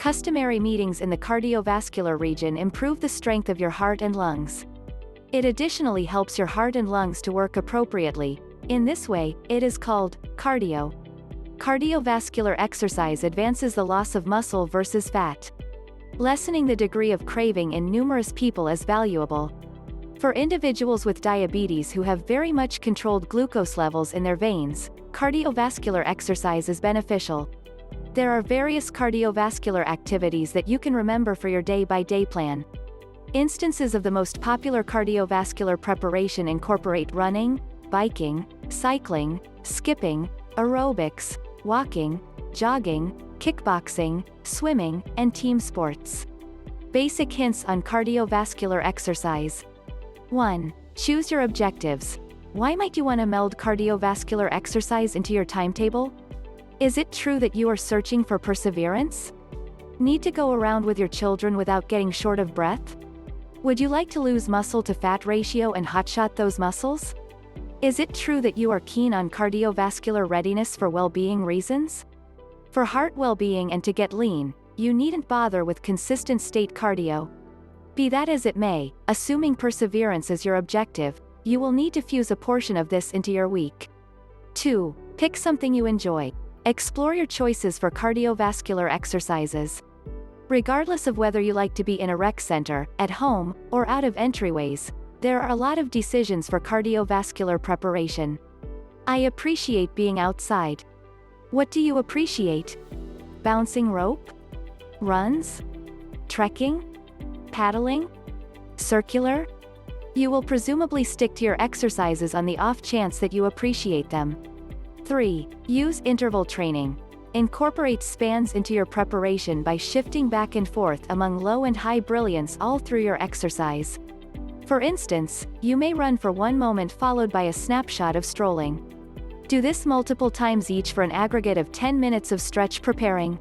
Customary meetings in the cardiovascular region improve the strength of your heart and lungs. It additionally helps your heart and lungs to work appropriately. In this way, it is called cardio. Cardiovascular exercise advances the loss of muscle versus fat, lessening the degree of craving in numerous people as valuable. For individuals with diabetes who have very much controlled glucose levels in their veins, cardiovascular exercise is beneficial. There are various cardiovascular activities that you can remember for your day-by-day plan. Instances of the most popular cardiovascular preparation incorporate running, biking, cycling, skipping, aerobics, walking, jogging, kickboxing, swimming, and team sports. Basic hints on cardiovascular exercise. 1. Choose your objectives. Why might you want to meld cardiovascular exercise into your timetable? Is it true that you are searching for perseverance? Need to go around with your children without getting short of breath? Would you like to lose muscle to fat ratio and hotshot those muscles? Is it true that you are keen on cardiovascular readiness for well-being reasons? For heart well-being and to get lean, you needn't bother with consistent state cardio. Be that as it may, assuming perseverance is your objective, you will need to fuse a portion of this into your week. 2. Pick something you enjoy. Explore your choices for cardiovascular exercises. Regardless of whether you like to be in a rec center, at home, or out of entryways, there are a lot of decisions for cardiovascular preparation. I appreciate being outside. What do you appreciate? Bouncing rope? Runs? Trekking? Paddling? Circular? You will presumably stick to your exercises on the off chance that you appreciate them. 3. Use interval training. Incorporate spans into your preparation by shifting back and forth among low and high brilliance all through your exercise. For instance, you may run for 1 moment followed by a snapshot of strolling. Do this multiple times each for an aggregate of 10 minutes of stretch preparing.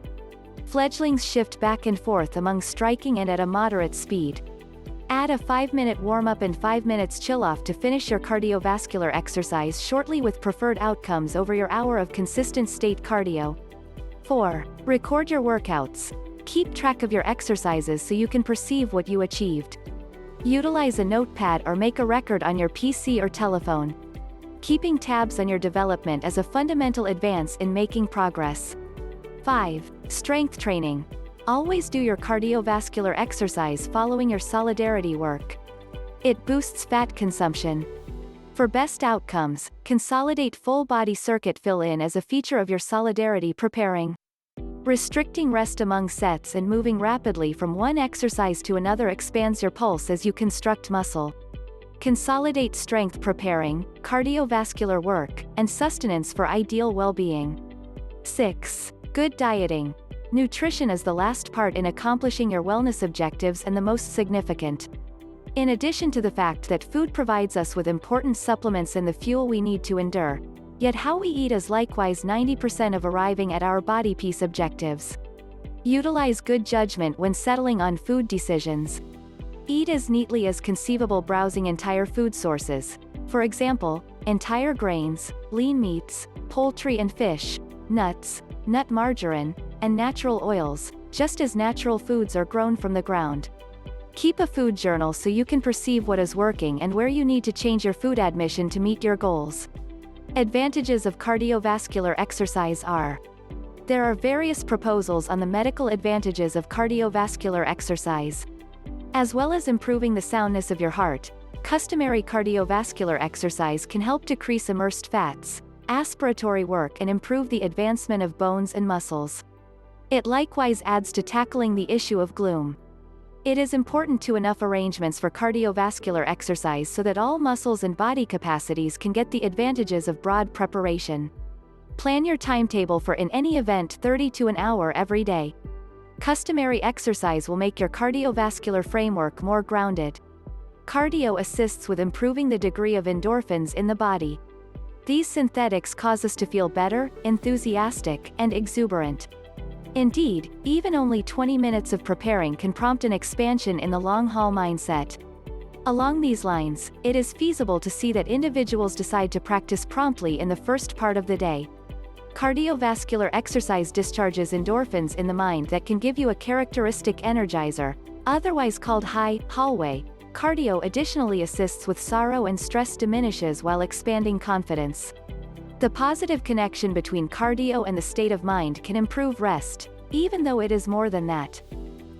Fledglings shift back and forth among striking and at a moderate speed. Add a 5-minute warm-up and 5 minutes chill-off to finish your cardiovascular exercise shortly with preferred outcomes over your hour of consistent state cardio. 4. Record your workouts. Keep track of your exercises so you can perceive what you achieved. Utilize a notepad or make a record on your PC or telephone. Keeping tabs on your development is a fundamental advance in making progress. 5. Strength training. Always do your cardiovascular exercise following your solidarity work. It boosts fat consumption. For best outcomes, consolidate full body circuit fill-in as a feature of your solidarity preparing. Restricting rest among sets and moving rapidly from one exercise to another expands your pulse as you construct muscle. Consolidate strength preparing, cardiovascular work, and sustenance for ideal well-being. 6. Good dieting. Nutrition is the last part in accomplishing your wellness objectives and the most significant. In addition to the fact that food provides us with important supplements and the fuel we need to endure, yet how we eat is likewise 90% of arriving at our body peace objectives. Utilize good judgment when settling on food decisions. Eat as neatly as conceivable, browsing entire food sources. For example, entire grains, lean meats, poultry and fish, nuts, nut margarine, and natural oils, just as natural foods are grown from the ground. Keep a food journal so you can perceive what is working and where you need to change your food admission to meet your goals. Advantages of cardiovascular exercise are: there are various proposals on the medical advantages of cardiovascular exercise. As well as improving the soundness of your heart, customary cardiovascular exercise can help decrease immersed fats, aspiratory work, and improve the advancement of bones and muscles. It likewise adds to tackling the issue of gloom. It is important to enough arrangements for cardiovascular exercise so that all muscles and body capacities can get the advantages of broad preparation. Plan your timetable for in any event 30 to an hour every day. Customary exercise will make your cardiovascular framework more grounded. Cardio assists with improving the degree of endorphins in the body. These synthetics cause us to feel better, enthusiastic, and exuberant. Indeed, even only 20 minutes of preparing can prompt an expansion in the long-haul mindset. Along these lines, it is feasible to see that individuals decide to practice promptly in the first part of the day. Cardiovascular exercise discharges endorphins in the mind that can give you a characteristic energizer, otherwise called high hallway. Cardio additionally assists with sorrow and stress diminishes while expanding confidence. The positive connection between cardio and the state of mind can improve rest, even though it is more than that.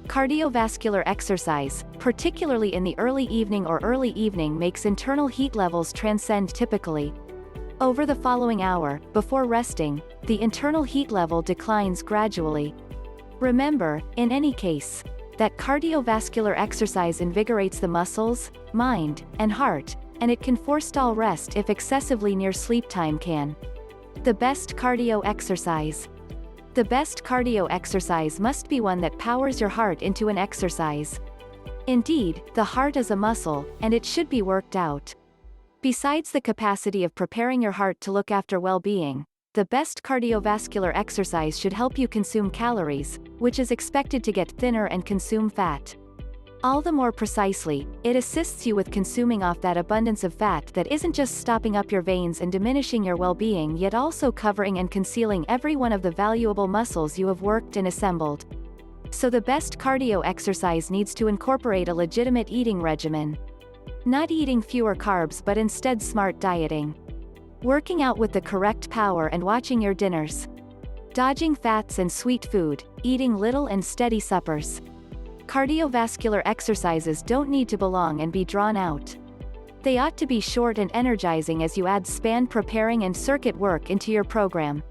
Cardiovascular exercise, particularly in the early evening or early evening, makes internal heat levels transcend typically. Over the following hour, before resting, the internal heat level declines gradually. Remember, in any case, that cardiovascular exercise invigorates the muscles, mind, and heart, and it can forestall rest if excessively near sleep time can. The best cardio exercise. The best cardio exercise must be one that powers your heart into an exercise. Indeed, the heart is a muscle, and it should be worked out. Besides the capacity of preparing your heart to look after well-being, the best cardiovascular exercise should help you consume calories, which is expected to get thinner and consume fat. All the more precisely, it assists you with consuming off that abundance of fat that isn't just stopping up your veins and diminishing your well-being, yet also covering and concealing every one of the valuable muscles you have worked and assembled. So the best cardio exercise needs to incorporate a legitimate eating regimen. Not eating fewer carbs but instead smart dieting. Working out with the correct power and watching your dinners. Dodging fats and sweet food, eating little and steady suppers. Cardiovascular exercises don't need to belong and be drawn out. They ought to be short and energizing as you add span preparing and circuit work into your program.